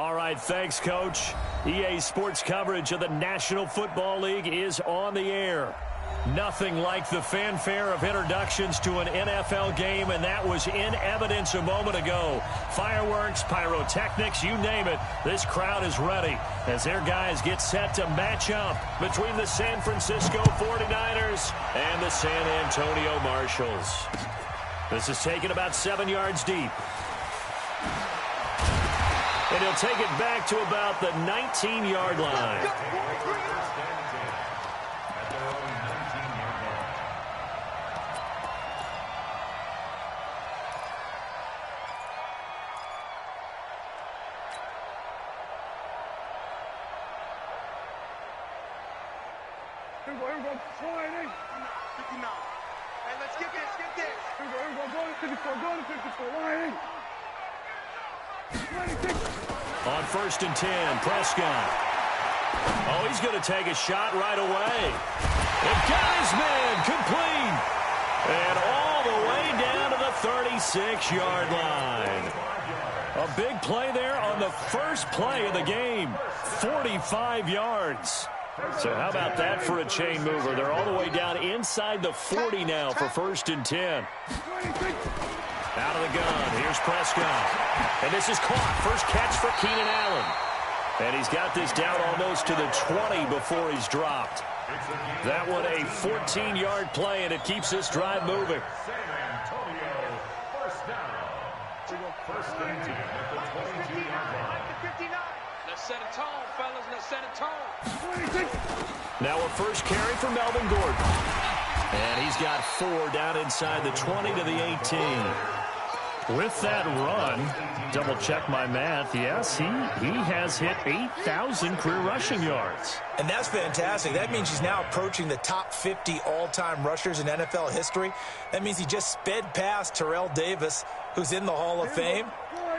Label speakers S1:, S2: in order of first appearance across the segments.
S1: All right, thanks, Coach. EA Sports coverage of the National Football League is on the air. Nothing like the fanfare of introductions to an NFL game, and that was in evidence a moment ago. Fireworks, pyrotechnics, you name it. This crowd is ready as their guys get set to match up between the San Francisco 49ers and the San Antonio Marshals. This is taken about 7 yards deep. And he'll take it back to about the 19-yard line.
S2: Here we go. Slide in. 59. Hey, let's get this. Here we go. Go to 54. Go to 54. Line in.
S1: On 1st and 10, Prescott. Oh, he's going to take a shot right away. And got his man complete. And all the way down to the 36-yard line. A big play there on the first play of the game. 45 yards. So how about that for a chain mover? They're all the way down inside the 40 now for 1st and 10. Out of the gun. Here's Prescott. And this is caught. First catch for Keenan Allen. And he's got this down almost to the 20 before he's dropped. That one a 14-yard play, and it keeps this drive moving.
S3: First and 10 at the 22-yard line.
S4: Let's set a tone, fellas. Let's set a tone.
S1: Now a first carry for Melvin Gordon. And he's got 4 down inside the 20 to the 18. With that run, double check my math, yes, he has hit 8,000 career rushing yards.
S5: And that's fantastic. That means he's now approaching the top 50 all-time rushers in NFL history. That means he just sped past Terrell Davis, who's in the Hall of Fame.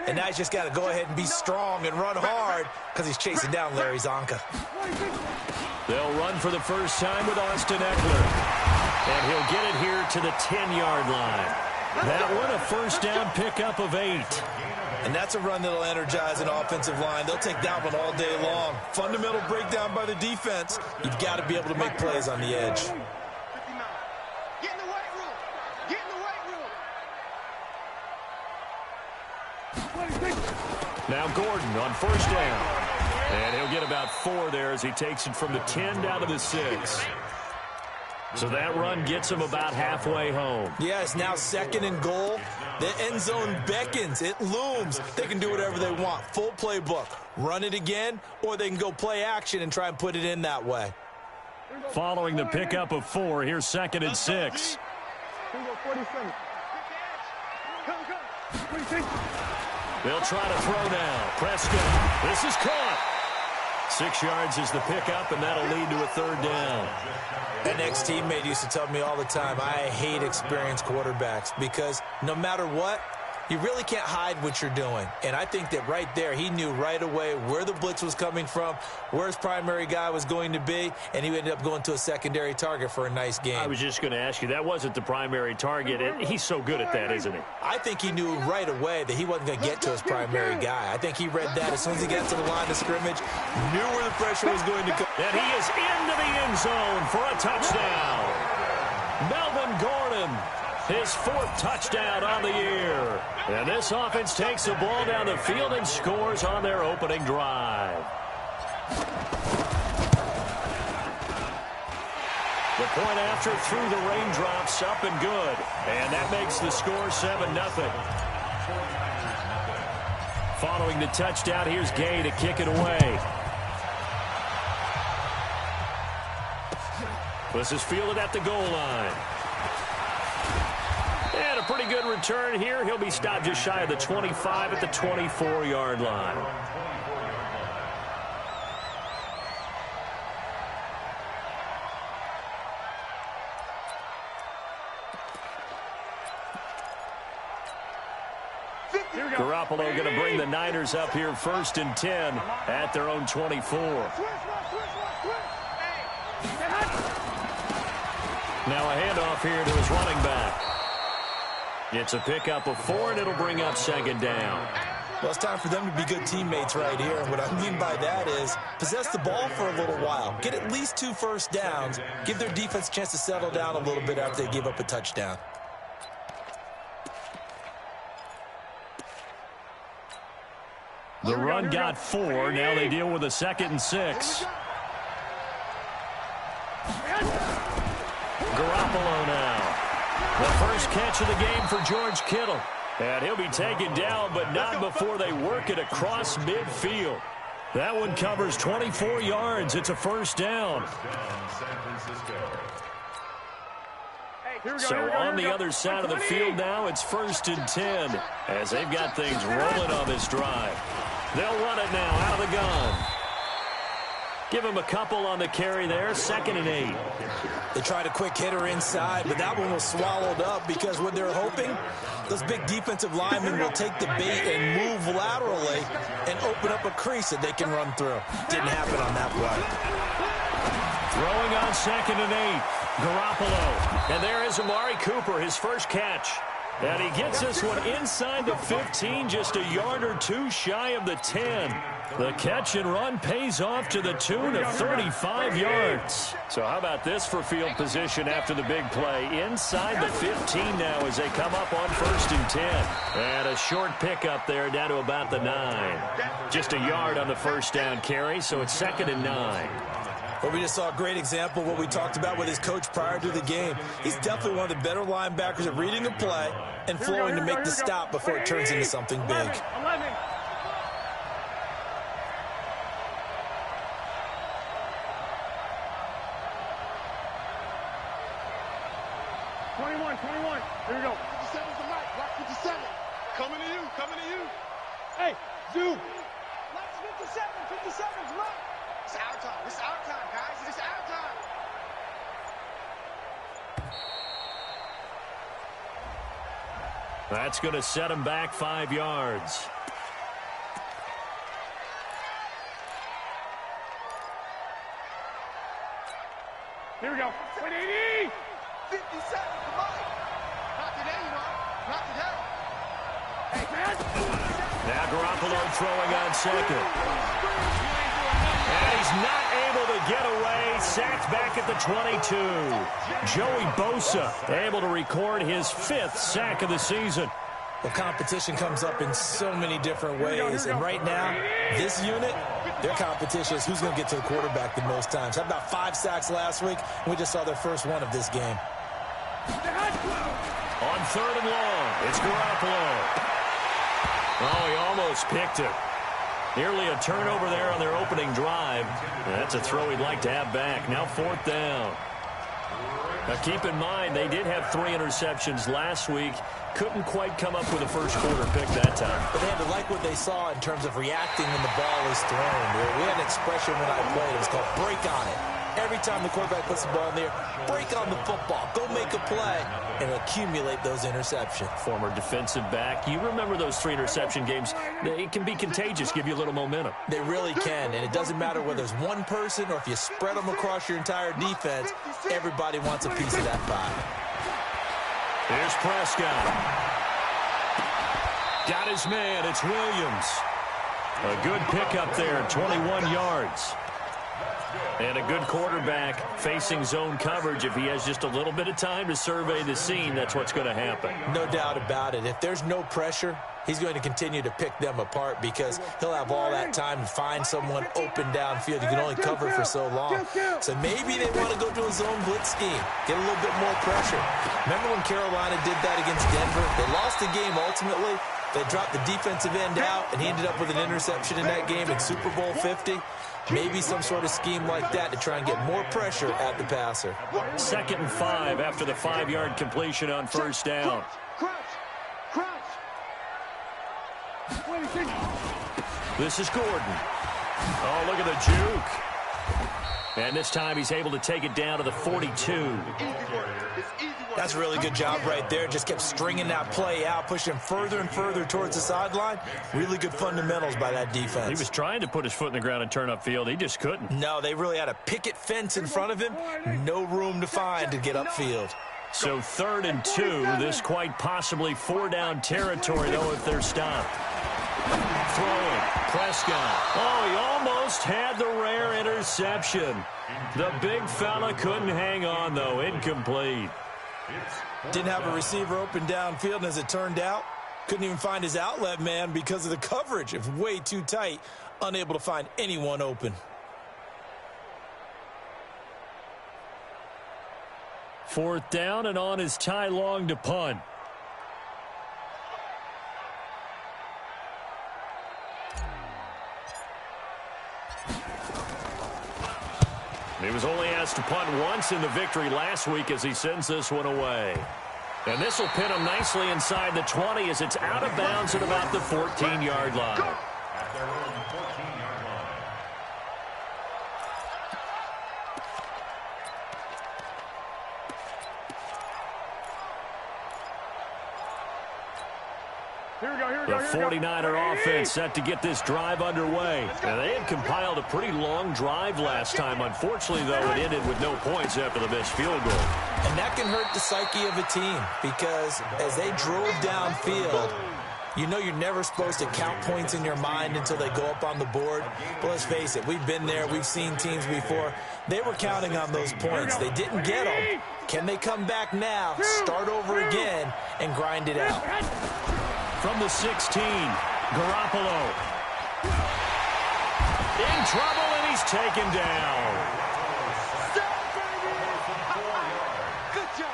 S5: And now he's just got to go ahead and be strong and run hard because he's chasing down Larry Zonka.
S1: They'll run for the first time with Austin Eckler. And he'll get it here to the 10-yard line. That one a first down pickup of 8.
S5: And that's a run that'll energize an offensive line. They'll take that one all day long. Fundamental breakdown by the defense. You've got to be able to make plays on the edge.
S2: Get in the weight room. Get in the weight room.
S1: Now Gordon on first down. And he'll get about 4 there as he takes it from the 10 down to the 6. So that run gets him about halfway home.
S5: Yeah, it's now 2nd and goal. The end zone beckons. It looms. They can do whatever they want. Full playbook. Run it again, or they can go play action and try and put it in that way.
S1: Following the pickup of 4, here's 2nd and 6. They'll try to throw now. Prescott. This is caught. 6 yards is the pickup, and that'll lead to a 3rd down.
S5: An ex-teammate used to tell me all the time, I hate experienced quarterbacks because no matter what, you really can't hide what you're doing. And I think that right there, he knew right away where the blitz was coming from, where his primary guy was going to be, and he ended up going to a secondary target for a nice game.
S1: I was just going to ask you, that wasn't the primary target. He's so good at that, isn't he?
S5: I think he knew right away that he wasn't going to get to his primary guy. I think he read that as soon as he got to the line of scrimmage, knew where the pressure was going to go.
S1: And he is into the end zone for a touchdown. Melvin Gordon, his 4th touchdown on the year. And this offense takes the ball down the field and scores on their opening drive. The point after through the raindrops, up and good. And that makes the score 7-0. Following the touchdown, here's Gay to kick it away. This is fielded at the goal line. And a pretty good return here. He'll be stopped just shy of the 25 at the 24-yard line. Garoppolo going to bring the Niners up here 1st and 10 at their own 24. Now a handoff here to his running back. It's a pickup of 4, and it'll bring up 2nd down.
S5: Well, it's time for them to be good teammates right here. And what I mean by that is possess the ball for a little while. Get at least 2 first downs. Give their defense a chance to settle down a little bit after they give up a touchdown.
S1: The run got 4. Now they deal with a 2nd and 6. Garoppolo now. The first catch of the game for George Kittle. And he'll be taken down, but not before they work it across midfield. That one covers 24 yards. It's a first down. So on the other side of the field now, it's 1st and 10 as they've got things rolling on this drive. They'll run it now out of the gun. Give him a couple on the carry there, 2nd and 8.
S5: They tried a quick hitter inside, but that one was swallowed up because what they're hoping, those big defensive linemen will take the bait and move laterally and open up a crease that they can run through. Didn't happen on that play.
S1: Throwing on 2nd and 8. Garoppolo. And there is Amari Cooper, his first catch. And he gets this one inside the 15, just a yard or 2 shy of the 10. The catch and run pays off to the tune of 35 yards. So how about this for field position after the big play? Inside the 15 now as they come up on 1st and 10. And a short pickup there down to about the 9. Just a yard on the first down carry, so it's 2nd and 9.
S5: Well, we just saw a great example of what we talked about with his coach prior to the game. He's definitely one of the better linebackers at reading a play and flowing to make the stop before it turns into something big.
S2: 11. 21. Here we go. 57's the mic. Watch 57. Coming to you. Hey, zoom. Watch 57's right. It's our time. It's our time, guys. It's our time.
S1: That's going to set him back 5 yards.
S2: Here we go. 180.
S6: 57, come on. Not today, you know. Not today.
S2: Hey, man.
S1: Now Garoppolo throwing on 2nd. And he's not able to get away. Sacked back at the 22. Joey Bosa able to record his 5th sack of the season.
S5: Well, competition comes up in so many different ways. And right now, this unit, their competition is who's going to get to the quarterback the most times. Had about 5 sacks last week, and we just saw their first one of this game.
S1: On 3rd and long, it's Garoppolo. Oh, he almost picked it. Nearly a turnover there on their opening drive. That's a throw he'd like to have back. Now 4th down. Now keep in mind, they did have 3 interceptions last week. Couldn't quite come up with a first quarter pick that time.
S5: But they had to like what they saw in terms of reacting when the ball is thrown. We had an expression when I played. It was called break on it. Every time the quarterback puts the ball in there, break on the football. Go make a play and accumulate those interceptions.
S1: Former defensive back. You remember those 3 interception games. It can be contagious, give you a little momentum.
S5: They really can, and it doesn't matter whether it's one person or if you spread them across your entire defense, everybody wants a piece of that pie.
S1: Here's Prescott. Got his man. It's Williams. A good pickup there, 21 yards. And a good quarterback facing zone coverage. If he has just a little bit of time to survey the scene, that's what's going to happen.
S5: No doubt about it. If there's no pressure, he's going to continue to pick them apart because he'll have all that time to find someone open downfield. You can only cover for so long. So maybe they want to go to a zone blitz scheme, get a little bit more pressure. Remember when Carolina did that against Denver? They lost the game ultimately. They dropped the defensive end out, and he ended up with an interception in that game in Super Bowl 50. Maybe some sort of scheme like that to try and get more pressure at the passer.
S1: 2nd and 5 after the 5-yard completion on 1st down.
S2: Crouch.
S1: This is Gordon. Oh, look at the juke. And this time he's able to take it down to the 42.
S5: That's a really good job right there. Just kept stringing that play out, pushing him further and further towards the sideline. Really good fundamentals by that defense.
S1: He was trying to put his foot in the ground and turn upfield. He just couldn't.
S5: No, they really had a picket fence in front of him. No room to find to get upfield.
S1: So 3rd and 2. This quite possibly 4-down territory, though, if they're stopped. Throwing. Prescott. Oh, he almost had the rare interception. The big fella couldn't hang on, though. Incomplete.
S5: Didn't have a receiver open downfield, and as it turned out, couldn't even find his outlet man because of the coverage. It was way too tight, unable to find anyone open.
S1: Fourth down, and on is Ty Long to punt. He was only asked to punt once in the victory last week as he sends this one away. And this will pin him nicely inside the 20 as it's out of bounds at about the 14-yard line.
S3: At their own 14-yard line.
S1: The 49er offense set to get this drive underway. And they had compiled a pretty long drive last time. Unfortunately, though, it ended with no points after the missed field goal.
S5: And that can hurt the psyche of a team because as they drove downfield, you know you're never supposed to count points in your mind until they go up on the board. But let's face it, we've been there. We've seen teams before. They were counting on those points. They didn't get them. Can they come back now, start over again, and grind it out?
S1: From the 16, Garoppolo. In trouble, and he's taken down.
S2: Good job.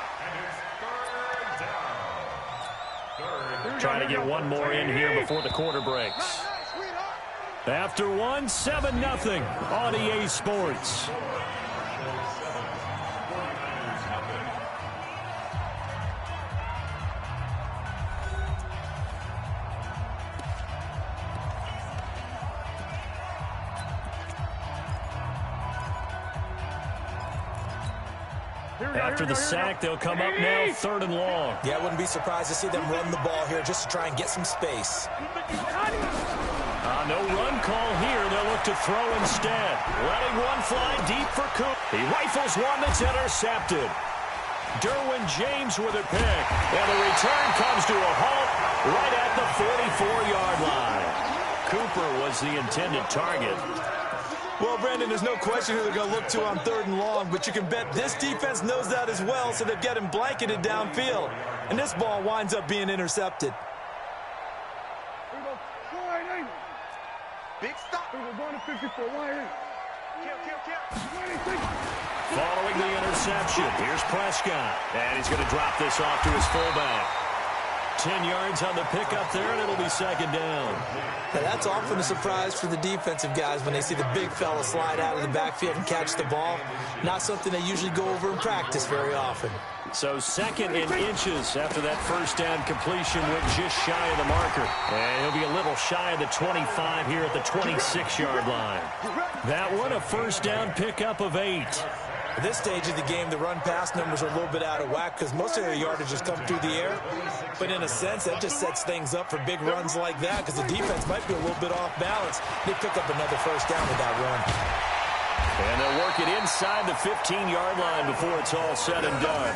S1: Trying to get one more in here before the quarter breaks. After one, 7-0 on EA Sports. After the sack, they'll come up now, 3rd and long.
S5: Yeah, I wouldn't be surprised to see them run the ball here just to try and get some space.
S1: No run call here. They'll look to throw instead. Letting one fly deep for Cook. He rifles one that's intercepted. Derwin James with a pick. And the return comes to a halt right at the 44-yard line. Cooper was the intended target.
S5: Well, Brandon, there's no question who they're going to look to on 3rd and long, but you can bet this defense knows that as well, so they've got him blanketed downfield. And this ball winds up being intercepted.
S2: Big stop.
S1: Following the interception, here's Prescott. And he's going to drop this off to his fullback. 10 yards on the pickup there, and it'll be 2nd down.
S5: Now, that's often a surprise for the defensive guys when they see the big fella slide out of the backfield and catch the ball. Not something they usually go over in practice very often.
S1: So 2nd and inches after that 1st down completion went just shy of the marker. And he'll be a little shy of the 25 here at the 26-yard line. That one, a 1st down pickup of 8.
S5: At this stage of the game, the run-pass numbers are a little bit out of whack because most of their yardage has come through the air. But in a sense, that just sets things up for big runs like that because the defense might be a little bit off balance. They pick up another 1st down with that run.
S1: And they'll work it inside the 15-yard line before it's all said and done.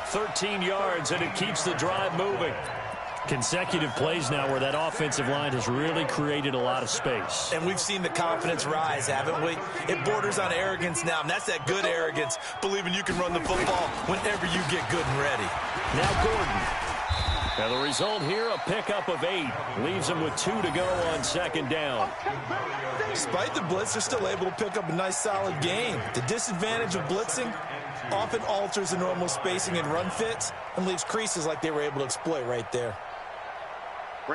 S1: 13 yards, and it keeps the drive moving. Consecutive plays now where that offensive line has really created a lot of space.
S5: And we've seen the confidence rise, haven't we? It borders on arrogance now, and that's that good arrogance, believing you can run the football whenever you get good and ready.
S1: Now Gordon. Now the result here, a pickup of 8. Leaves them with 2 to go on 2nd down.
S5: Despite the blitz, they're still able to pick up a nice solid gain. The disadvantage of blitzing often alters the normal spacing and run fits and leaves creases like they were able to exploit right there.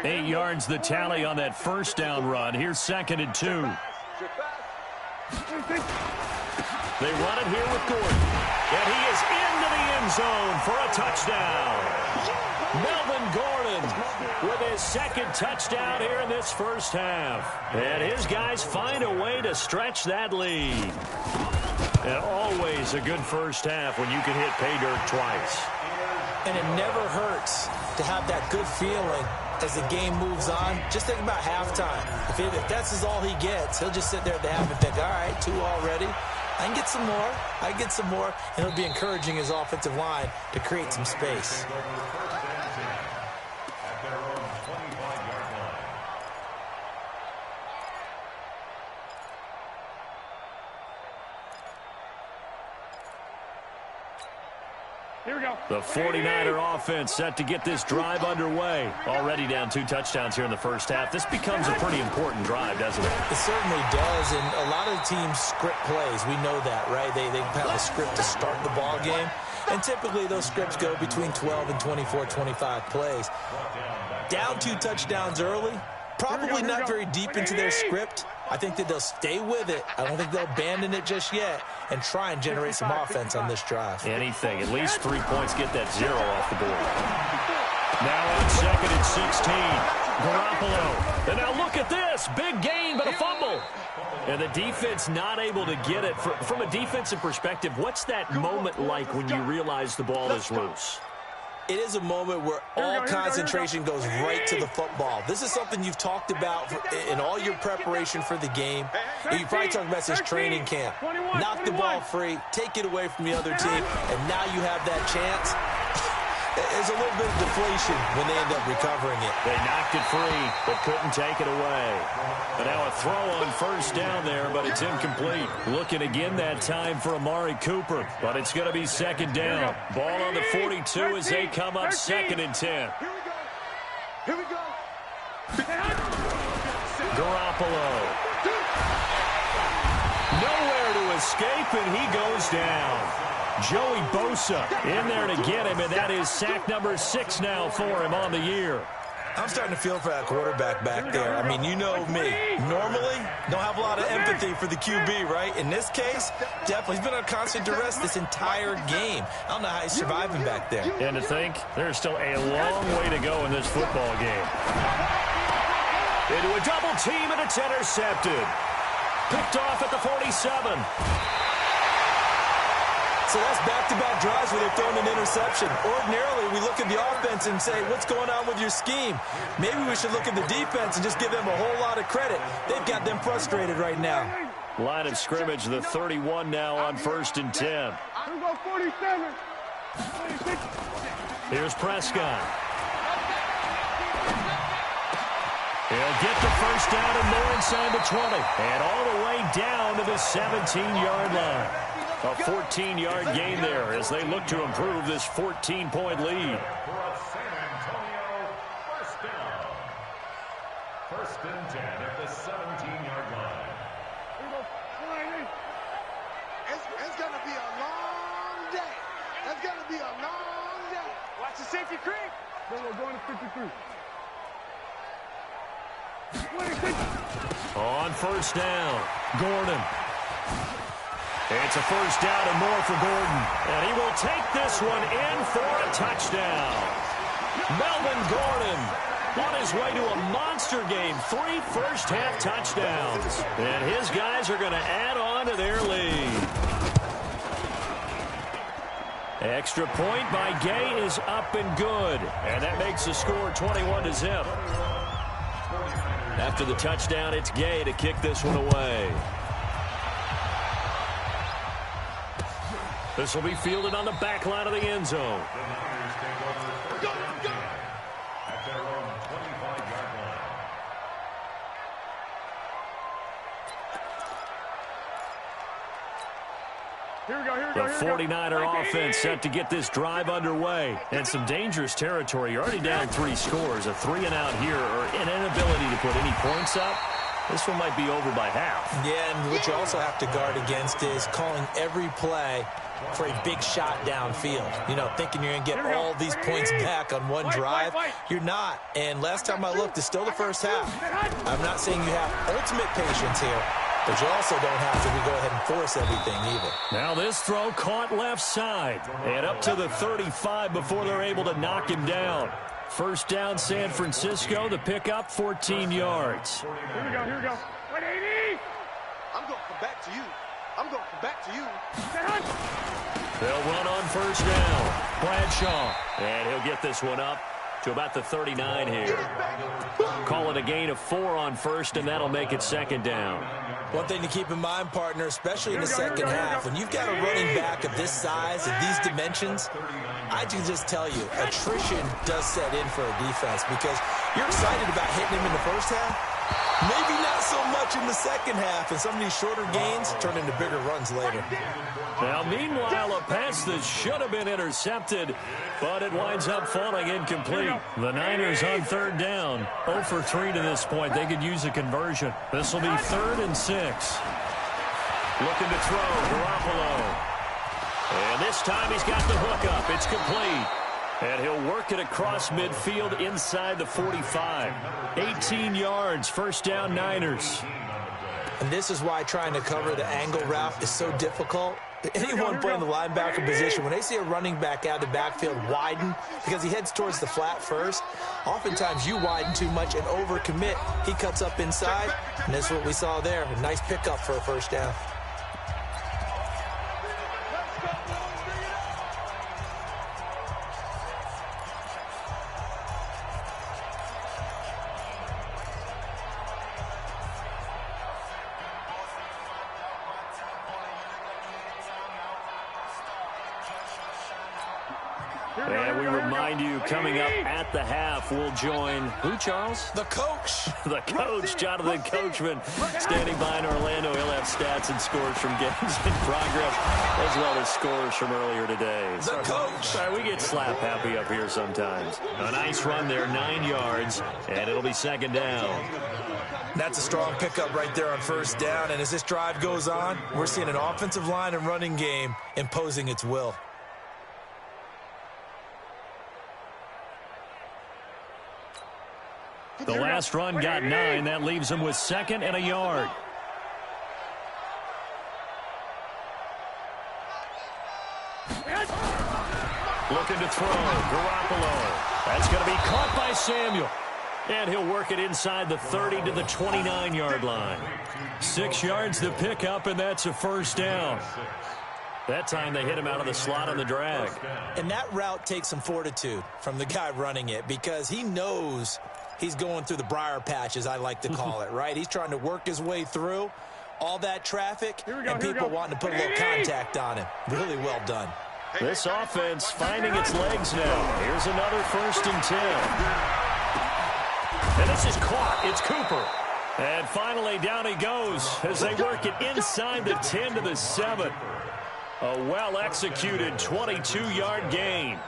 S1: 8 yards the tally on that 1st down run. Here's 2nd and 2. They run it here with Gordon. And he is into the end zone for a touchdown. Melvin Gordon with his 2nd touchdown here in this 1st half. And his guys find a way to stretch that lead. And always a good 1st half when you can hit pay dirt twice.
S5: And it never hurts to have that good feeling as the game moves on. Just think about halftime. If that's all he gets, he'll just sit there at the half and think, all right, 2 already. I can get some more. I can get some more. And he'll be encouraging his offensive line to create some space.
S2: Here we go.
S1: The 49er offense set to get this drive underway. Already down 2 touchdowns here in the first half. This becomes a pretty important drive, doesn't it?
S5: It certainly does, and a lot of the teams script plays. We know that, right? They have a script to start the ball game, and typically those scripts go between 12 and 24, 25 plays. Down 2 touchdowns early, probably not very deep into their script. I think that they'll stay with it. I don't think they'll abandon it just yet and try and generate some offense on this drive.
S1: Anything. At least 3 points, get that 0 off the board. Now on 2nd and 16. Garoppolo. And now look at this. Big gain, but a fumble. And the defense not able to get it. From a defensive perspective, what's that moment like when you realize the ball is loose?
S5: It is a moment where all concentration goes right to the football. This is something you've talked about in all your preparation for the game. And you probably talked about this training camp. Knock the ball free, take it away from the other team, and now you have that chance. There's a little bit of deflation when they end up recovering it.
S1: They knocked it free, but couldn't take it away. And now a throw on 1st down there, but it's incomplete. Looking again that time for Amari Cooper, but it's going to be 2nd down. Ball on the 42 as they come up 2nd and 10.
S2: Here we go.
S1: Garoppolo. Nowhere to escape, and he goes down. Joey Bosa in there to get him, and that is sack number 6 now for him on the year.
S5: I'm starting to feel for that quarterback back there. I mean, you know me. Normally, don't have a lot of empathy for the QB, right? In this case, definitely. He's been on constant duress this entire game. I don't know how he's surviving back there.
S1: And to think, there's still a long way to go in this football game. Into a double team, and it's intercepted. Picked off at the 47.
S5: So that's back-to-back drives where they've thrown an interception. Ordinarily, we look at the offense and say, what's going on with your scheme? Maybe we should look at the defense and just give them a whole lot of credit. They've got them frustrated right now.
S1: Line of scrimmage, the 31 now on 1st and 10.
S2: I'm going 47. 46.
S1: Here's Prescott. He'll get the 1st down and more inside the 20. And all the way down to the 17-yard line. A 14-yard gain there as they look to improve this 14-point lead.
S3: San Antonio, 1st down. 1st and 10 at the 17-yard line.
S2: It's going to be a long day. It's going to be a long day. Watch the safety creep. Then we're going to 53. 26.
S1: On 1st down, Gordon. It's a 1st down and more for Gordon. And he will take this one in for a touchdown. Melvin Gordon on his way to a monster game. 3 first-half touchdowns. And his guys are going to add on to their lead. Extra point by Gay is up and good. And that makes the score 21-0. After the touchdown, it's Gay to kick this one away. This will be fielded on the back line of the end zone.
S3: The Niners take over 1st and 10 at their own 25-yard line.
S2: Here we go, here we go,
S1: The 49er offense set to get this drive underway. And some dangerous territory. You're already down 3 scores. A 3-and-out here or an inability to put any points up. This one might be over by half.
S5: Yeah, and what you also have to guard against is calling every play for a big shot downfield. You know, thinking you're going to get all these points back on one drive. You're not. And last time I looked, it's still the first half. I'm not saying you have ultimate patience here, but you also don't have to go ahead and force everything either.
S1: Now this throw caught left side. And up to the 35 before they're able to knock him down. 1st down, San Francisco. The pickup, 14 yards.
S2: Here we go, here we go. 180.
S6: I'm going to come back to you. I'm going to come back to you.
S1: They'll run on 1st down. Bradshaw. And he'll get this one up to about the 39 here. Call it a gain of 4 on 1st, and that'll make it 2nd down.
S5: One thing to keep in mind, partner, especially in the second half, when you've got a running back of this size and these dimensions, I can just tell you, attrition does set in for a defense because you're excited about hitting him in the first half, Maybe not so much in the second half, and some of these shorter gains turn into bigger runs later.
S1: Now, meanwhile, a pass that should have been intercepted, but it winds up falling incomplete. The Niners on third down. 0 for 3 to this point. They could use a conversion. This will be 3rd and 6. Looking to throw, Garoppolo. And this time he's got the hook up. It's complete. And he'll work it across midfield inside the 45. 18 yards, first down Niners.
S5: And this is why trying to cover the angle route is so difficult. Anyone playing the linebacker position, when they see a running back out of the backfield widen because he heads towards the flat first, oftentimes you widen too much and overcommit. He cuts up inside, and that's what we saw there. A nice pickup for a first down.
S1: And we remind you, coming up at the half, we'll join who, Charles?
S5: The coach.
S1: The coach, Jonathan Coachman, standing by in Orlando. He'll have stats and scores from games in progress, as well as scores from earlier today.
S5: The coach.
S1: Sorry, we get slap happy up here sometimes. A nice run there, 9 yards, and it'll be second down.
S5: That's a strong pickup right there on first down. And as this drive goes on, we're seeing an offensive line and running game imposing its will.
S1: The last run got 9. That leaves him with 2nd and a yard. Looking to throw. Garoppolo. That's going to be caught by Samuel. And he'll work it inside the 30 to the 29-yard line. 6 yards to pick up, and that's a first down. That time they hit him out of the slot on the drag.
S5: And that route takes some fortitude from the guy running it because he knows he's going through the briar patch, as I like to call it, right? He's trying to work his way through all that traffic and people wanting to put a little contact on him. Really well done.
S1: This offense finding its legs now. Here's another 1st and 10. And this is caught. It's Cooper. And finally down he goes as they work it inside the 10 to the 7. A well-executed 22-yard gain.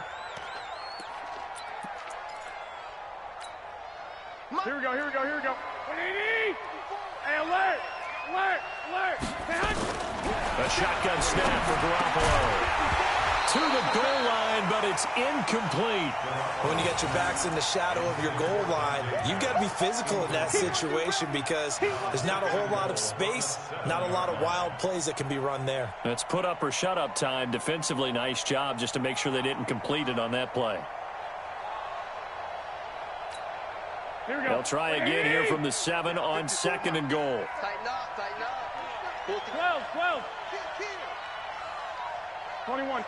S2: Here we go. Hey, alert!
S1: A shotgun snap for Garoppolo. To the goal line, but it's incomplete.
S5: When you got your backs in the shadow of your goal line, you've got to be physical in that situation because there's not a whole lot of space, not a lot of wild plays that can be run there.
S1: It's put up or shut up time. Defensively, nice job just to make sure they didn't complete it on that play. They'll try again here from the 7 on 2nd and goal.
S6: Tighten up.
S2: 12. 21.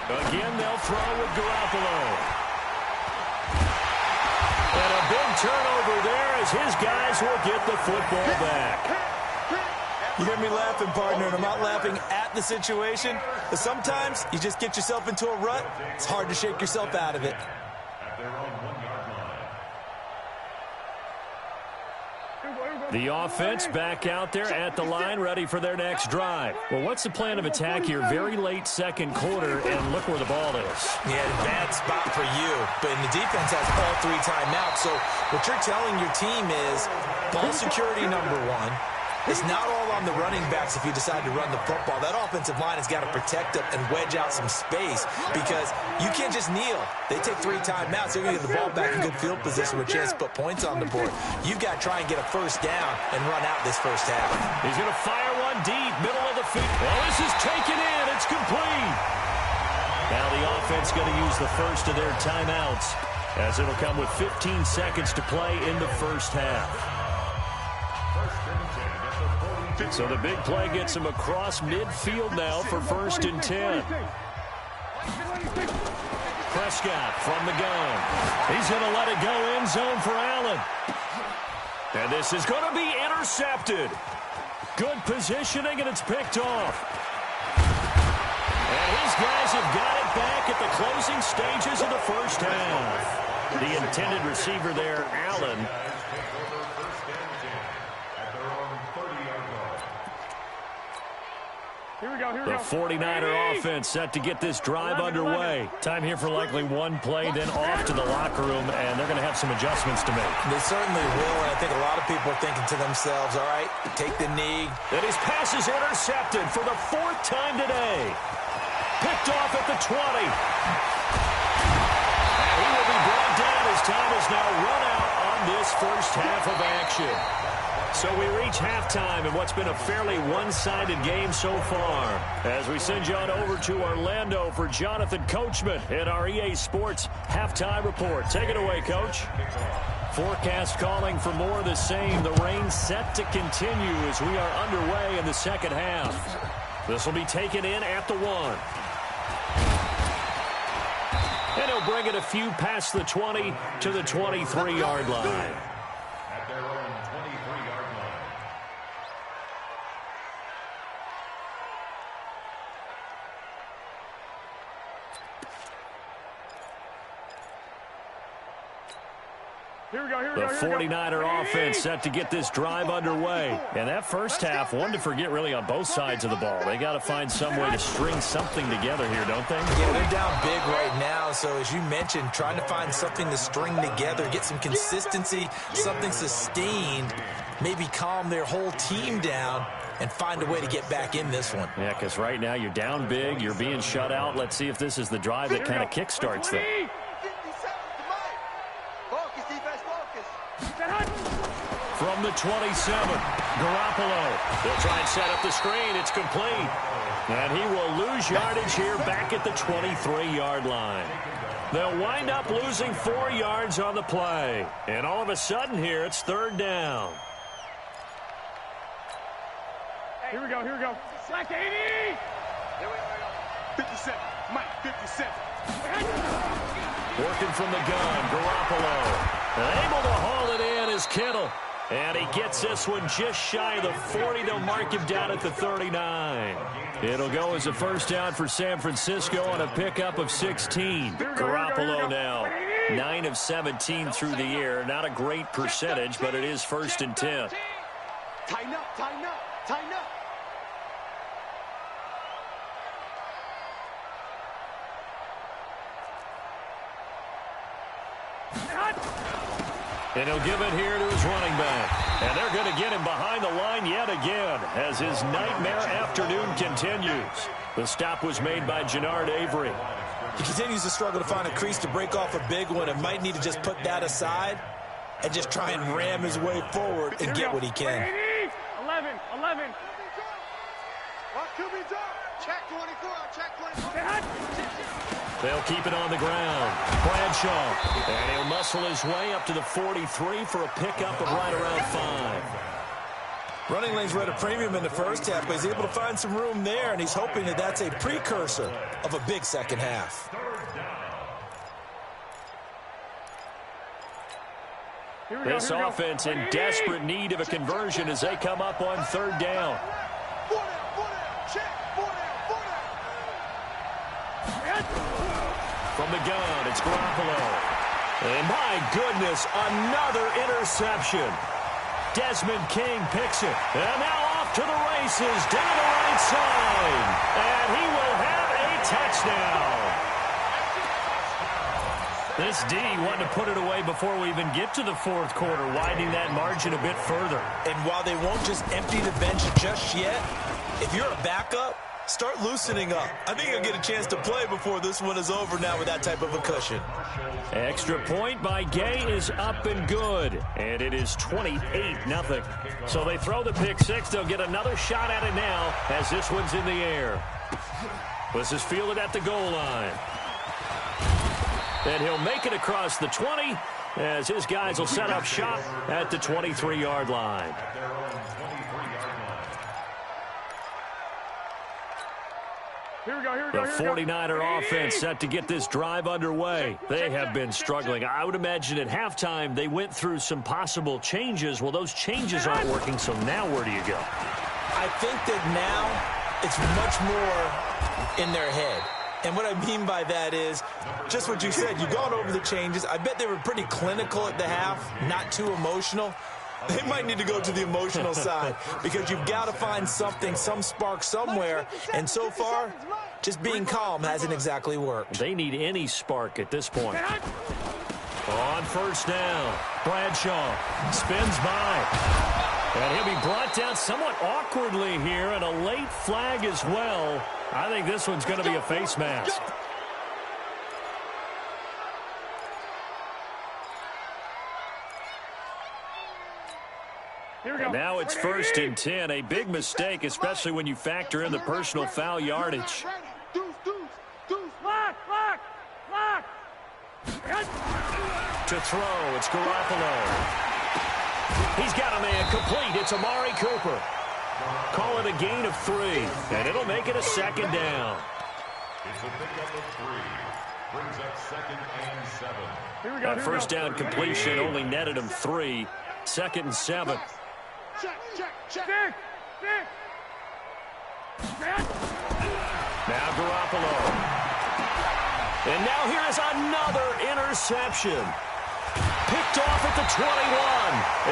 S1: Again, they'll throw with Garoppolo. And a big turnover there as his guys will get the football back.
S5: You hear me laughing, partner, and I'm not laughing at the situation, but sometimes you just get yourself into a rut. It's hard to shake yourself out of it.
S1: The offense back out there at the line, ready for their next drive. Well, what's the plan of attack here? Very late second quarter, and look where the ball is.
S5: Yeah, bad spot for you, but the defense has all 3 timeouts. So what you're telling your team is ball security number 1. It's not all on the running backs if you decide to run the football. That offensive line has got to protect them and wedge out some space because you can't just kneel. They take 3 timeouts. They're going to get the ball back in good field position with a chance to put points on the board. You've got to try and get a first down and run out this first half.
S1: He's going to fire one deep, middle of the field. Well, this is taken in. It's complete. Now the offense going to use the first of their timeouts as it'll come with 15 seconds to play in the first half. So the big play gets him across midfield now for 1st and 10. Prescott from the gun. He's going to let it go end zone for Allen. And this is going to be intercepted. Good positioning, and it's picked off. And his guys have got it back at the closing stages of the first half. The intended receiver there, Allen. The 49er offense set to get this drive underway. Time here for likely one play, then off to the locker room, and they're going to have some adjustments to make.
S5: They certainly will, and I think a lot of people are thinking to themselves, all right, take the knee.
S1: And his pass is intercepted for the 4th time today. Picked off at the 20. And he will be brought down as time is now run out on this first half of action. So we reach halftime in what's been a fairly one-sided game so far. As we send you on over to Orlando for Jonathan Coachman in our EA Sports Halftime Report. Take it away, Coach. Forecast calling for more of the same. The rain set to continue as we are underway in the second half. This will be taken in at the 1. And he'll bring it a few past the 20 to the 23-yard line. The 49er offense set to get this drive underway. And that first half, one to forget really on both sides of the ball. They got to find some way to string something together here, don't they?
S5: Yeah, they're down big right now. So as you mentioned, trying to find something to string together, get some consistency, something sustained, maybe calm their whole team down and find a way to get back in this one.
S1: Yeah, because right now you're down big, you're being shut out. Let's see if this is the drive that kind of kickstarts them. From the 27, Garoppolo. They'll try and set up the screen. It's complete. And he will lose yardage here back at the 23-yard line. They'll wind up losing 4 yards on the play. And all of a sudden here, it's 3rd down.
S2: Here we go. Slack 80! 57, Mike, 57.
S1: Working from the gun, Garoppolo. Able to haul it in is Kittle. And he gets this one just shy of the 40. They'll mark him down at the 39. It'll go as a first down for San Francisco on a pickup of 16. Garoppolo now 9 of 17 through the air. Not a great percentage, but it is 1st and 10.
S2: Tighten up, tighten up, tighten up.
S1: And he'll give it here to his running back. And they're going to get him behind the line yet again as his nightmare afternoon continues. The stop was made by Jannard Avery.
S5: He continues to struggle to find a crease to break off a big one and might need to just put that aside and just try and ram his way forward and get what he can.
S2: 11. What could be done? Check 24, check 24.
S1: They'll keep it on the ground. Bradshaw. And he'll muscle his way up to the 43 for a pickup of right around 5.
S5: Running lanes were at a premium in the first half, but he's able to find some room there, and he's hoping that that's a precursor of a big second half.
S1: This offense in desperate need of a conversion as they come up on 3rd down. From the gun, it's Garoppolo. And my goodness, another interception. Desmond King picks it. And now off to the races down the right side. And he will have a touchdown. This D wanted to put it away before we even get to the 4th quarter, widening that margin a bit further.
S5: And while they won't just empty the bench just yet, if you're a backup, start loosening up. I think you'll get a chance to play before this one is over now with that type of a cushion.
S1: Extra point by Gay is up and good. And it is 28-0. So they throw the pick 6. They'll get another shot at it now as this one's in the air. This is fielded at the goal line. And he'll make it across the 20 as his guys will set up shop at the 23-yard line. The 49er offense set to get this drive underway. They have been struggling. I would imagine at halftime they went through some possible changes. Well, those changes aren't working, so now where do you go?
S5: I think that now it's much more in their head. And what I mean by that is just what you said. You've gone over the changes. I bet they were pretty clinical at the half, not too emotional. They might need to go to the emotional side because you've got to find something, some spark somewhere. And so far, just being calm hasn't exactly worked.
S1: They need any spark at this point. On first down, Bradshaw spins by. And he'll be brought down somewhat awkwardly here, and a late flag as well. I think this one's going to be a face mask. And now it's 1st and 10. A big mistake, especially when you factor in the personal foul yardage. To throw, it's Garoppolo. He's got a man complete. It's Amari Cooper. Call it a gain of 3, and it'll make it a 2nd down.
S3: It's a pickup of 3. Brings up 2nd and 7.
S1: That first down completion only netted him 3. 2nd and 7.
S2: Check.
S1: Now Garoppolo. And now here is another interception. Picked off at the 21.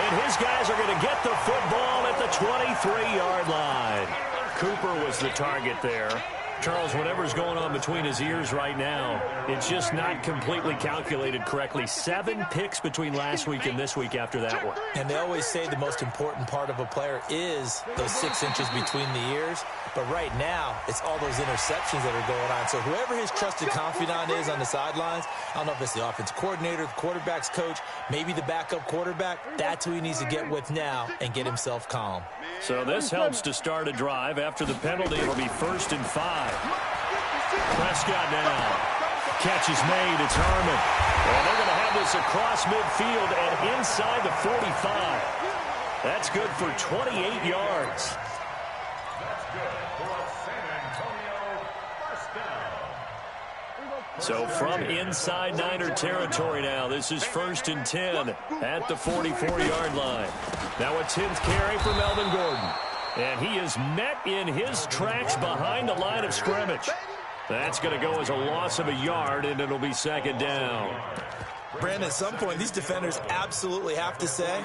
S1: And his guys are going to get the football at the 23-yard line. Cooper was the target there. Charles, whatever's going on between his ears right now, it's just not completely calculated correctly. 7 picks between last week and this week after that one.
S5: And they always say the most important part of a player is those 6 inches between the ears. But right now, it's all those interceptions that are going on. So whoever his trusted confidant is on the sidelines, I don't know if it's the offense coordinator, the quarterback's coach, maybe the backup quarterback, that's who he needs to get with now and get himself calm.
S1: So this helps to start a drive. After the penalty, it'll be 1st and 5. Prescott now. Catch is made. It's Herman. And they're going to have this across midfield and inside the 45. That's good for 28 yards.
S3: That's good for a San Antonio first down.
S1: So from inside Niner territory now, this is 1st and 10 at the 44-yard line. Now a 10th carry for Melvin Gordon. And he is met in his tracks behind the line of scrimmage. That's going to go as a loss of a yard, and it'll be 2nd down.
S5: Brandon, at some point, these defenders absolutely have to say,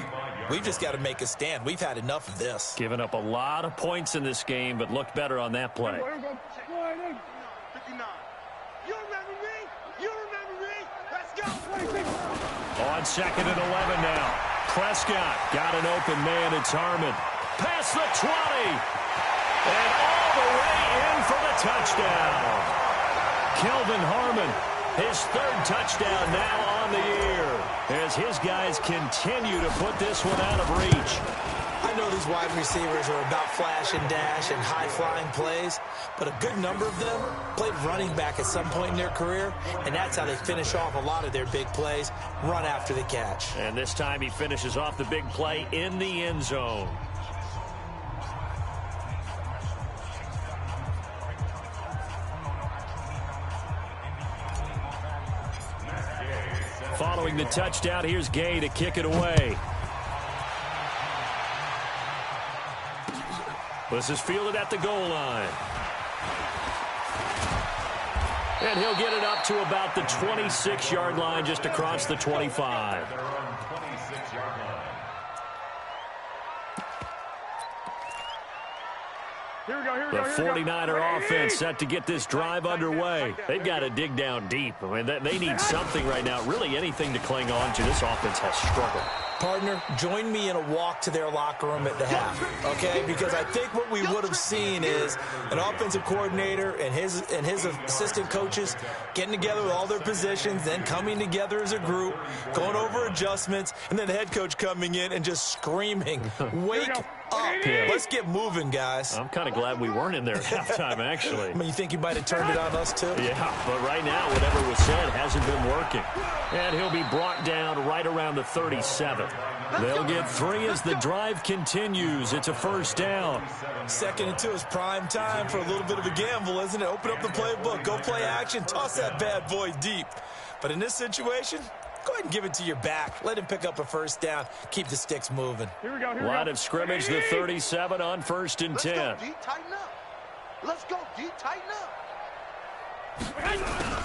S5: we've just got to make a stand. We've had enough of this.
S1: Given up a lot of points in this game, but looked better on that play.
S2: 59. You remember me? You remember me? Let's go.
S1: On 2nd and 11 now. Prescott got an open man. It's Harmon. Past the 20. And all the way in for the touchdown. Kelvin Harmon, his 3rd touchdown now on the year, as his guys continue to put this one out of reach.
S5: I know these wide receivers are about flash and dash and high-flying plays, but a good number of them played running back at some point in their career, and that's how they finish off a lot of their big plays, run after the catch.
S1: And this time he finishes off the big play in the end zone. Following the touchdown, here's Gay to kick it away. This is fielded at the goal line. And he'll get it up to about the 26-yard line, just across the 25.
S3: They're on 26-yard line.
S1: The 49er offense set to get this drive underway. They've got to dig down deep. I mean, they need something right now, really anything to cling on to. This offense has struggled.
S5: Partner, join me in a walk to their locker room at the half, okay? Because I think what we would have seen is an offensive coordinator and his assistant coaches getting together with all their positions, then coming together as a group, going over adjustments, and then the head coach coming in and just screaming, wake up. Let's get moving, guys.
S1: I'm kind of glad we weren't in there at halftime, actually.
S5: I mean, you think you might have turned it on us, too?
S1: Yeah, but right now, whatever was said hasn't been working. And he'll be brought down right around the 37. They'll get 3 as the drive continues. It's a 1st down.
S5: 2nd and 2 is prime time for a little bit of a gamble, isn't it? Open up the playbook, go play action, toss that bad boy deep. But in this situation, go ahead and give it to your back. Let him pick up a 1st down. Keep the sticks moving.
S1: Line of scrimmage, the 37 on 1st and 10.
S6: Let's go, D. Tighten up. Let's go, D. Tighten up.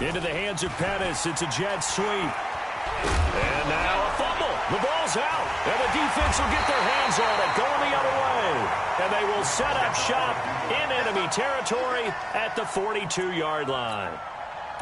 S1: Into the hands of Pettis. It's a jet sweep. And now a fumble. The ball's out. And the defense will get their hands on it, going the other way. And they will set up shop in enemy territory at the 42-yard line.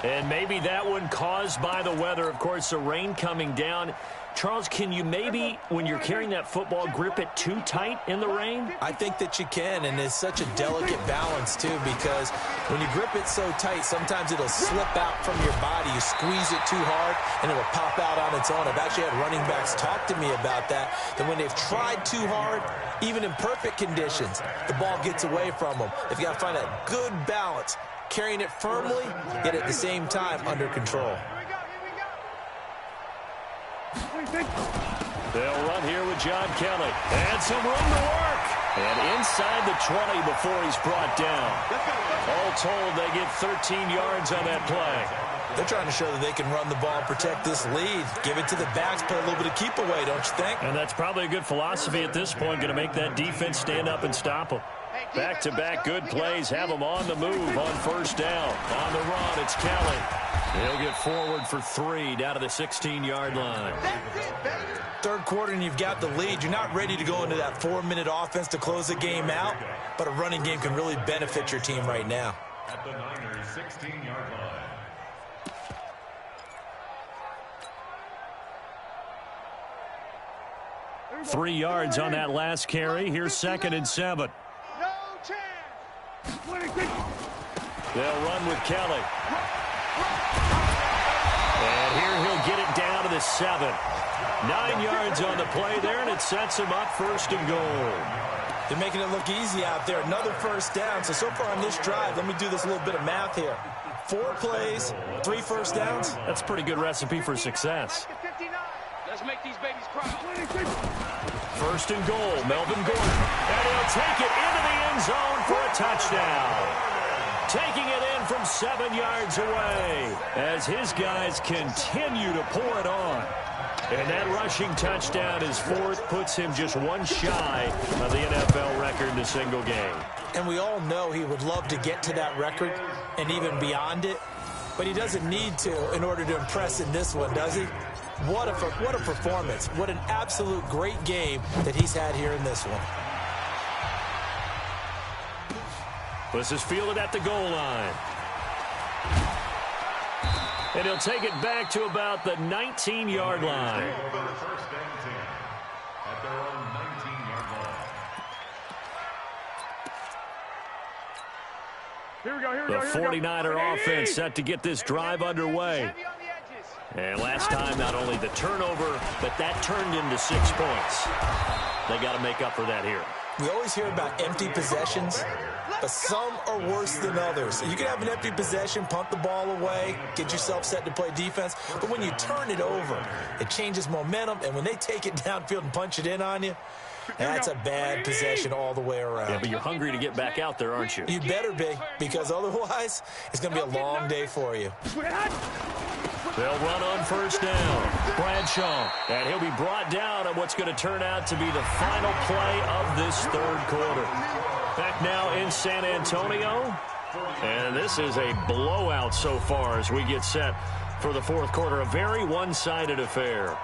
S1: And maybe that one caused by the weather. Of course, the rain coming down. Charles, can you maybe, when you're carrying that football, grip it too tight in the rain?
S5: I think that you can, and it's such a delicate balance, too, because when you grip it so tight, sometimes it'll slip out from your body. You squeeze it too hard, and it'll pop out on its own. I've actually had running backs talk to me about that when they've tried too hard, even in perfect conditions, the ball gets away from them. They've got to find that good balance, carrying it firmly, yet at the same time under control.
S1: They'll run here with John Kelly. And some room to work. And inside the 20 before he's brought down. All told, they get 13 yards on that play.
S5: They're trying to show that they can run the ball and protect this lead. Give it to the backs, play a little bit of keep away, don't you think?
S1: And that's probably a good philosophy at this point, going to make that defense stand up and stop them. Back-to-back good plays have them on the move on first down. On the run, it's Kelly. He'll get forward for 3 down to the 16-yard line.
S5: Third quarter and you've got the lead. You're not ready to go into that 4-minute offense to close the game out, but a running game can really benefit your team right now.
S3: At the Niners' 16-yard line.
S1: 3 yards on that last carry. Here's 2nd and 7.
S2: No chance.
S1: They'll run with Kelly. And here he'll get it down to the 7. 9 yards on the play there, and it sets him up 1st and goal.
S5: They're making it look easy out there. Another first down. So far on this drive, let me do this little bit of math here. 4 plays, 3 first downs.
S1: That's a pretty good recipe for success.
S4: Let's make these babies cry.
S1: 1st and goal, Melvin Gordon. And he'll take it into the end zone for a touchdown. Taking it in from 7 yards away as his guys continue to pour it on. And that rushing touchdown is 4th, puts him just 1 shy of the NFL record in a single game.
S5: And we all know he would love to get to that record and even beyond it, but he doesn't need to in order to impress in this one, does he? What a performance. What an absolute great game that he's had here in this one.
S1: This is fielded at the goal line. And he'll take it back to about the 19-yard line.
S3: First and 10 at their own 19-yard line.
S2: Here we go.
S1: The 49er offense set to get this drive underway. And last time, not only the turnover, but that turned into 6 points. They got to make up for that here.
S5: We always hear about empty possessions, but some are worse than others. You can have an empty possession, punt the ball away, get yourself set to play defense, but when you turn it over, it changes momentum, and when they take it downfield and punch it in on you, that's a bad possession all the way around.
S1: Yeah, but you're hungry to get back out there, aren't you?
S5: You better be, because otherwise, it's going to be a long day for you.
S1: They'll run on first down. Bradshaw, and he'll be brought down on what's going to turn out to be the final play of this third quarter. Back now in San Antonio, and this is a blowout so far as we get set for the fourth quarter. A very one-sided affair.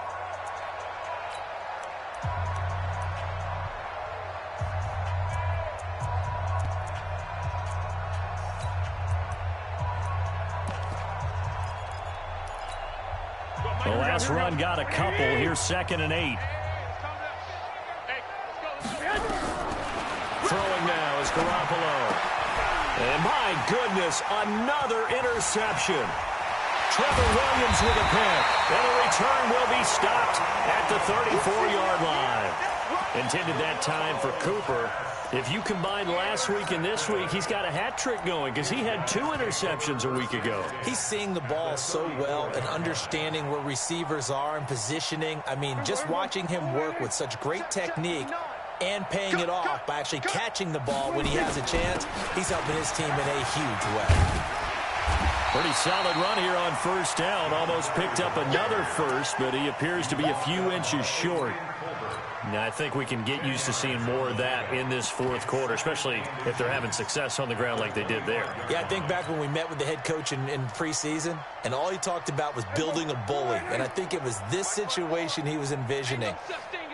S1: The last run got a couple. Here's 2nd and 8. Throwing now is Garoppolo. And my goodness, another interception. Trevor Williams with a pick. And a return will be stopped at the 34-yard line. Intended that time for Cooper. If you combine last week and this week, he's got a hat trick going because he had 2 interceptions a week ago.
S5: He's seeing the ball so well and understanding where receivers are and positioning. I mean, just watching him work with such great technique and paying it off by actually catching the ball when he has a chance, he's helping his team in a huge way.
S1: Pretty solid run here on first down. Almost picked up another first, but he appears to be a few inches short. Now, I think we can get used to seeing more of that in this fourth quarter, especially if they're having success on the ground like they did there.
S5: Yeah, I think back when we met with the head coach in preseason, and all he talked about was building a bully. And I think it was this situation he was envisioning.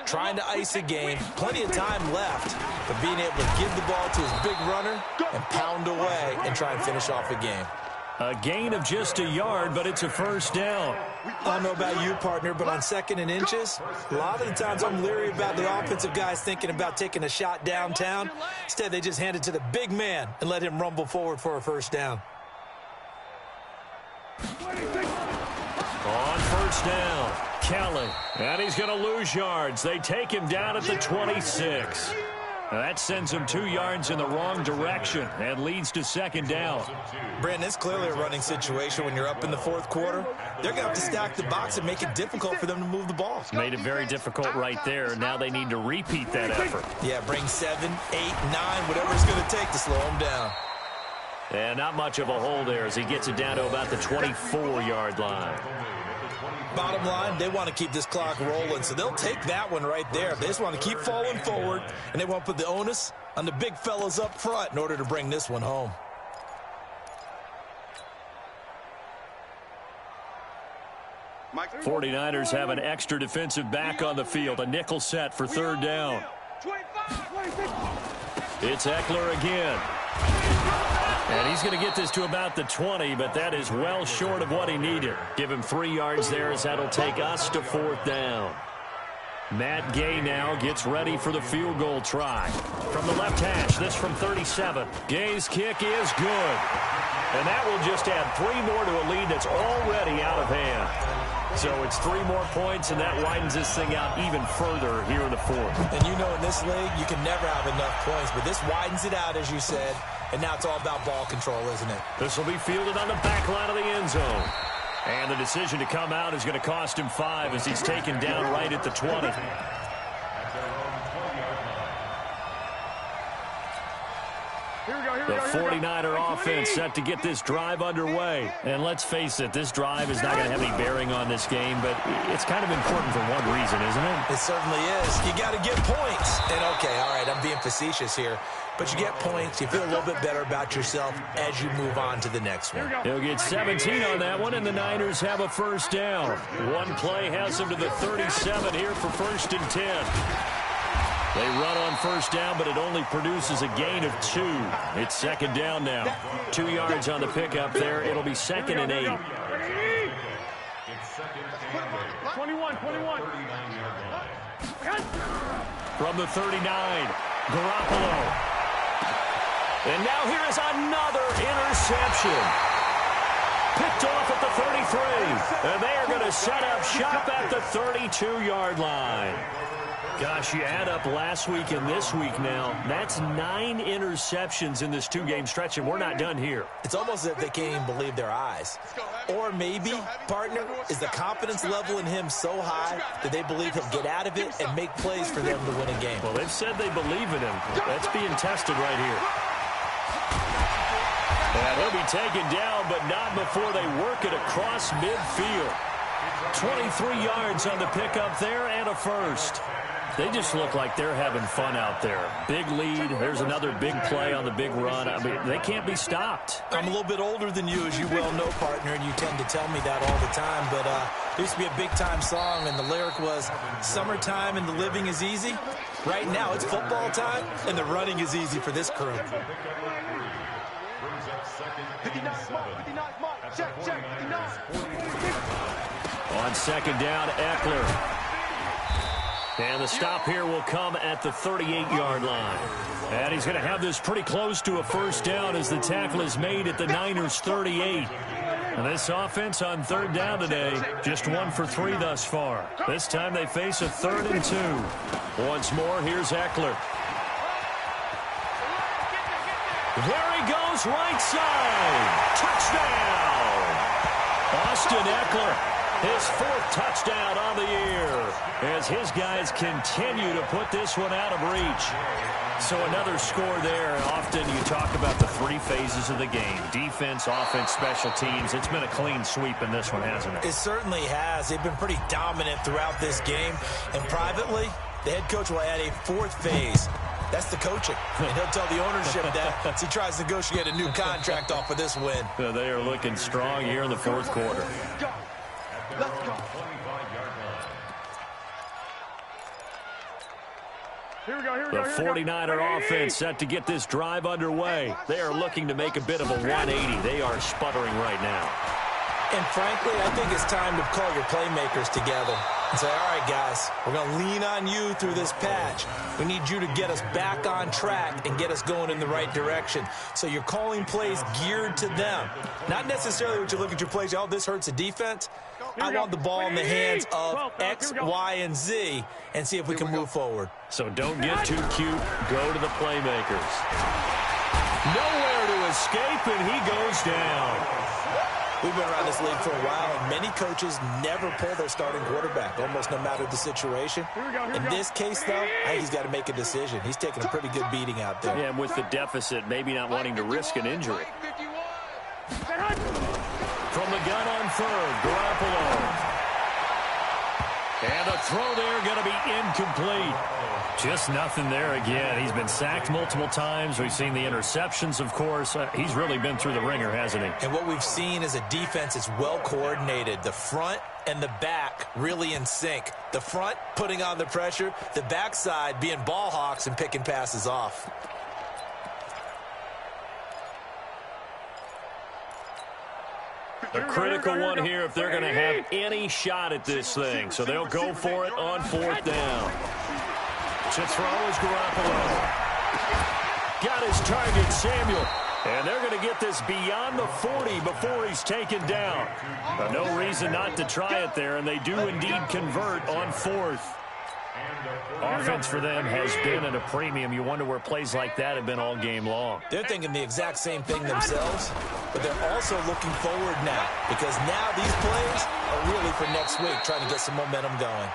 S5: Trying to ice a game, plenty of time left, but being able to give the ball to his big runner and pound away and try and finish off a game.
S1: A gain of just a yard, but it's a first down.
S5: I don't know about you, partner, but on 2nd and inches, a lot of the times I'm leery about the offensive guys thinking about taking a shot downtown. Instead, they just hand it to the big man and let him rumble forward for a first down.
S1: On first down, Kelly. And he's going to lose yards. They take him down at the 26. That sends him 2 yards in the wrong direction and leads to 2nd down.
S5: Brandon, it's clearly a running situation when you're up in the fourth quarter. They're going to have to stack the box and make it difficult for them to move the ball.
S1: Made it very difficult right there. Now they need to repeat that effort.
S5: Yeah, bring 7, 8, 9, whatever it's going to take to slow him down.
S1: And not much of a hole there as he gets it down to about the 24-yard line.
S5: Bottom line, they want to keep this clock rolling, so they'll take that one right there. They just want to keep falling forward, and they want to put the onus on the big fellas up front in order to bring this one home.
S2: Mike.
S1: 49ers have an extra defensive back on the field, a nickel set for 3rd down. It's Eckler again. And he's going to get this to about the 20, but that is well short of what he needed. Give him 3 yards there as that'll take us to 4th down. Matt Gay now gets ready for the field goal try. From the left hash, this from 37. Gay's kick is good. And that will just add 3 more to a lead that's already out of hand. So it's 3 more points, and that widens this thing out even further here in the 4th.
S5: And you know in this league, you can never have enough points, but this widens it out, as you said, and now it's all about ball control, isn't it?
S1: This will be fielded on the back line of the end zone. And the decision to come out is going to cost him 5 as he's taken down right at the 20. The 49er offense set to get this drive underway. And let's face it, this drive is not going to have any bearing on this game, but it's kind of important for one reason, isn't it?
S5: It certainly is. You got to get points. And, okay, all right, I'm being facetious here. But you get points, you feel a little bit better about yourself as you move on to the next one.
S1: He'll get 17 on that one, and the Niners have a first down. One play has them to the 37 here for 1st and 10. They run on first down, but it only produces a gain of 2. It's 2nd down now. 2 yards on the pickup there. It'll be 2nd and 8.
S2: 21.
S1: From the 39, Garoppolo. And now here is another interception. Picked off at the 33. And they are going to set up shop at the 32-yard line. Gosh, you add up last week and this week now, that's 9 interceptions in this 2-game stretch, and we're not done here.
S5: It's almost as if they can't even believe their eyes. Or maybe, partner, is the confidence level in him so high that they believe he'll get out of it and make plays for them to win a game.
S1: Well, they've said they believe in him. That's being tested right here. And he'll be taken down, but not before they work it across midfield. 23 yards on the pickup there and a first. They just look like they're having fun out there. Big lead. There's another big play on the big run. I mean, they can't be stopped.
S5: I'm a little bit older than you, as you well know, partner, and you tend to tell me that all the time. But there used to be a big-time song, and the lyric was, "Summertime and the living is easy." Right now, it's football time, and the running is easy for this crew.
S2: 59, check, 59.
S1: On 2nd down, Eckler. And the stop here will come at the 38-yard line. And he's going to have this pretty close to a first down as the tackle is made at the Niners' 38. And this offense on 3rd down today, just 1 for 3 thus far. This time they face a 3rd and 2. Once more, here's Eckler. There he goes, right side. Touchdown! Austin Eckler. His 4th touchdown on the year as his guys continue to put this one out of reach. So another score there. Often you talk about the 3 phases of the game. Defense, offense, special teams. It's been a clean sweep in this one, hasn't it?
S5: It certainly has. They've been pretty dominant throughout this game. And privately, the head coach will add a fourth phase. That's the coaching. And he'll tell the ownership that as he tries to negotiate a new contract off of this win.
S1: They are looking strong here in the fourth quarter.
S2: Go. Let's go. Here we go.
S1: The 49er offense set to get this drive underway. They are looking to make a bit of a 180. They are sputtering right now.
S5: And frankly, I think it's time to call your playmakers together and say, all right, guys, we're going to lean on you through this patch. We need you to get us back on track and get us going in the right direction. So you're calling plays geared to them. Not necessarily what you look at your plays, oh, this hurts the defense. I want the ball in the hands of X, Y, and Z and see if we can move forward.
S1: So don't get too cute. Go to the playmakers. Nowhere to escape, and he goes down.
S5: We've been around this league for a while, and many coaches never pull their starting quarterback, almost no matter the situation. In this case, though, I think he's got to make a decision. He's taking a pretty good beating out there.
S1: Yeah, and with the deficit, maybe not wanting to risk an injury. From the gun on third, Garoppolo. And the throw there going to be incomplete. Just nothing there again. He's been sacked multiple times. We've seen the interceptions, of course. He's really been through the ringer, hasn't he?
S5: And what we've seen is a defense that's well coordinated. The front and the back really in sync. The front putting on the pressure. The backside being ball hawks and picking passes off.
S1: A critical one here if they're going to have any shot at this thing. So they'll go for it on fourth down. To throw is Garoppolo. Got his target, Samuel. And they're going to get this beyond the 40 before he's taken down. No reason not to try it there, and they do indeed convert on fourth. Offense for them has been at a premium. You wonder where plays like that have been all game long.
S5: They're thinking the exact same thing themselves, but they're also looking forward now because now these plays are really for next week, trying to get some momentum going.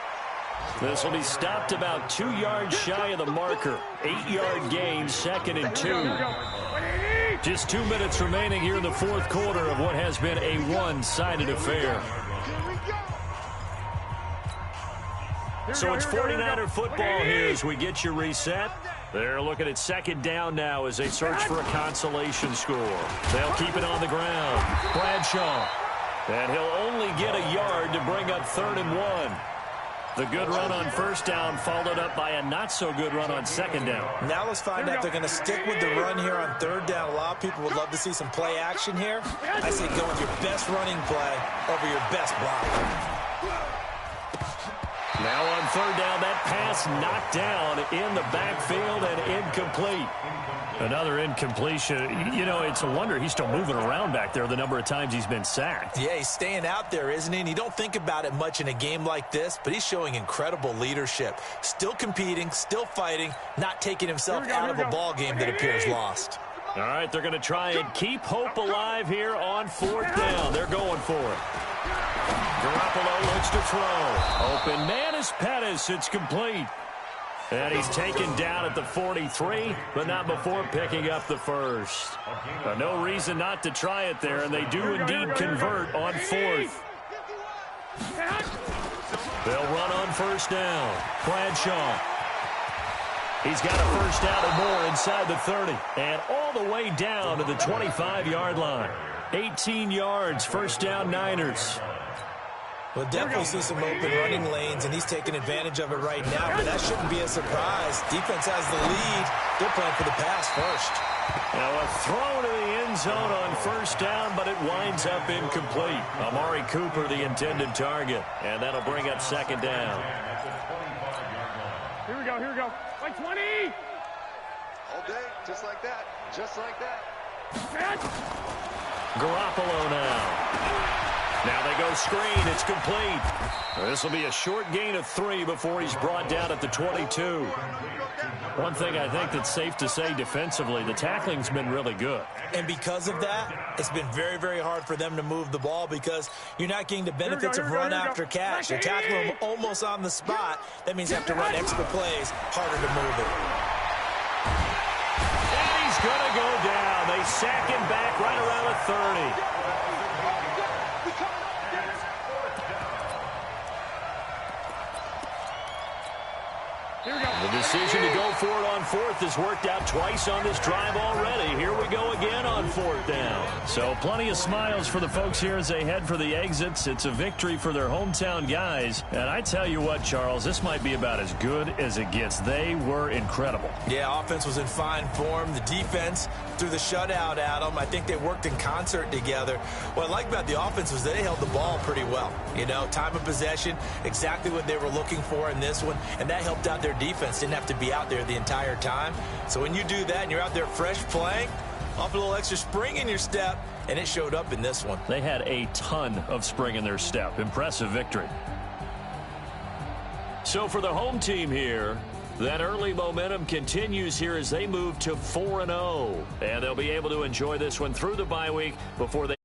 S1: This will be stopped about 2 yards shy of the marker. 8-yard gain, 2nd and 2. Just 2 minutes remaining here in the fourth quarter of what has been a one-sided affair. So it's 49er football here as we get you reset. They're looking at 2nd down now as they search for a consolation score. They'll keep it on the ground. Bradshaw. And he'll only get a yard to bring up 3rd and 1. The good run on first down followed up by a not-so-good run on 2nd down.
S5: Now let's find out if they're going to stick with the run here on 3rd down. A lot of people would love to see some play action here. I say go with your best running play over your best block.
S1: Now on 3rd down, that pass knocked down in the backfield and incomplete. Another incompletion. You know, it's a wonder he's still moving around back there the number of times he's been sacked.
S5: Yeah, he's staying out there, isn't he? And you don't think about it much in a game like this, but he's showing incredible leadership. Still competing, still fighting, not taking himself out of a ball game that appears lost.
S1: All right, they're going to try and keep hope alive here on 4th down. They're going for it. Garoppolo looks to throw. Open man is Pettis. It's complete. And he's taken down at the 43, but not before picking up the first. No reason not to try it there, and they do indeed convert on 4th. They'll run on 1st down. Bradshaw. He's got a 1st down and more inside the 30, and all the way down to the 25-yard line. 18 yards, 1st down Niners.
S5: We'll definitely see some open running lanes, and he's taking advantage of it right now, but that shouldn't be a surprise. Defense has the lead. They're playing for the pass first.
S1: Now a throw to the end zone on 1st down, but it winds up incomplete. Amari Cooper, the intended target, and that'll bring up 2nd down.
S2: Here we go. Like 20! All day, just like that.
S1: Garoppolo now. Now they go screen. It's complete. This will be a short gain of 3 before he's brought down at the 22. One thing I think that's safe to say defensively, the tackling's been really good.
S5: And because of that, it's been very, very hard for them to move the ball because you're not getting the benefits of run after catch. You're tackling them almost on the spot. That means you have to run extra plays, harder to move it.
S1: And he's going to go down. They sack him back right around the 30. decision to go for it on fourth has worked out twice on this drive already. Here we go again on fourth down.
S7: So plenty of smiles for the folks here as they head for the exits. It's a victory for their hometown guys. And I tell you what, Charles, this might be about as good as it gets. They were incredible.
S5: Yeah, offense was in fine form. The defense threw the shutout at them. I think they worked in concert together. What I like about the offense was they held the ball pretty well. You know, time of possession, exactly what they were looking for in this one, and that helped out their defense. Didn't have to be out there the entire time. So when you do that and you're out there fresh playing, off a little extra spring in your step, and it showed up in this one.
S7: They had a ton of spring in their step. Impressive victory.
S1: So for the home team here, that early momentum continues here as they move to 4-0. And they'll be able to enjoy this one through the bye week before they